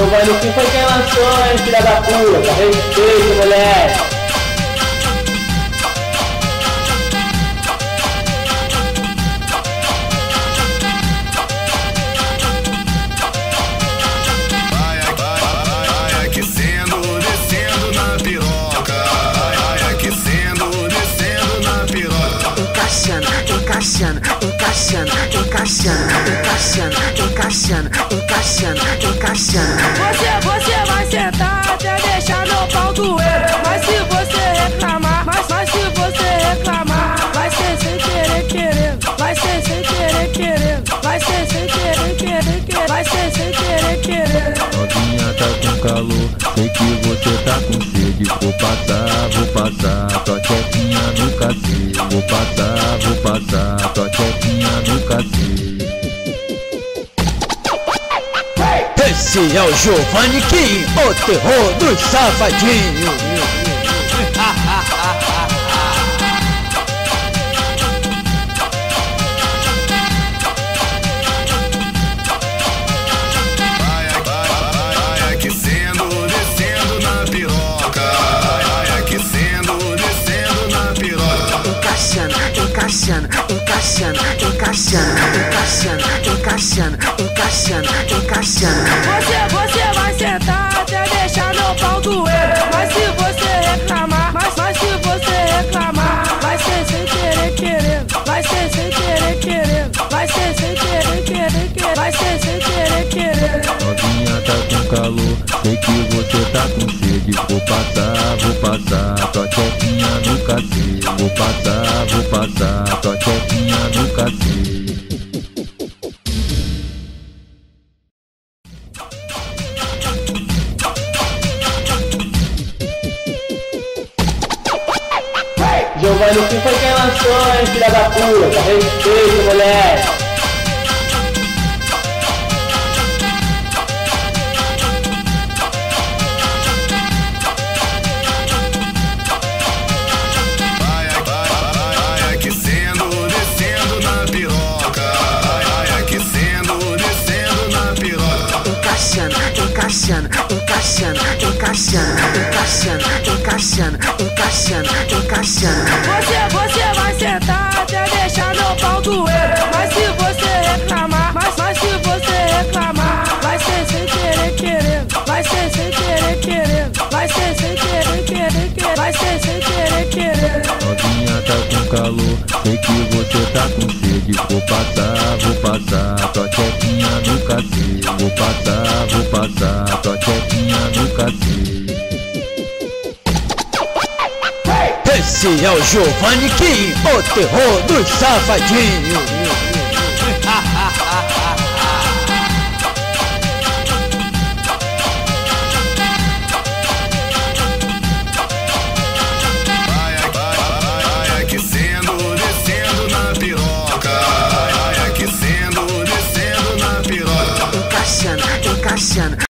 Giovanni, quem foi quem lançou, hein, filha da puta? Respeito, moleque. Encaixando, encaixando, encaixando, encaixando, encaixando, encaixando, encaixando. Você vai sentar até deixar meu pau doer. Mas se você reclamar, mas se você reclamar, vai ser sem querer querendo, vai ser sem querer querendo, vai ser sem querer querer, vai ser sem querer querendo. Novinha tá com calor, sei que você tá com sede. Vou passar, tua chefinha no cacete. Vou passar, tua chefinha no cacete. Esse é o Giovanni Kim, o terror dos safadinhos. Encaixando, encaixando, encaixando, encaixando, encaixando, encaixando, encaixando. Você vai sentar até deixar meu pau doer. Mas se você reclamar, mas se você reclamar, vai ser sem querer querendo, vai ser sem querer querendo, vai ser sem querer querer, vai ser sem querer querendo. Novinha tá com calor, sei que você tá com sede. Vou passar, tua chefinha no cacete. Vou passar, tua chefinha no cacete. Giovanni, quem foi quem lançou, hein, filha da puta? Respeito, moleque. Encaixando, encaixando, encaixando, encaixando, encaixando, encaixando, encaixando. Você vai sentar até deixar meu pau doer. Mas se você reclamar, mas se você reclamar, vai ser sem querer querendo, vai ser sem querer querendo, vai ser sem querer querer, vai ser sem querer querendo. Novinha tá com calor, sei que você tá com sede. Vou passar, tua chefinha no cacete. Vou passar, tua chefinha no cacete. Esse é o Giovanni Kim, o terror dos safadinhos.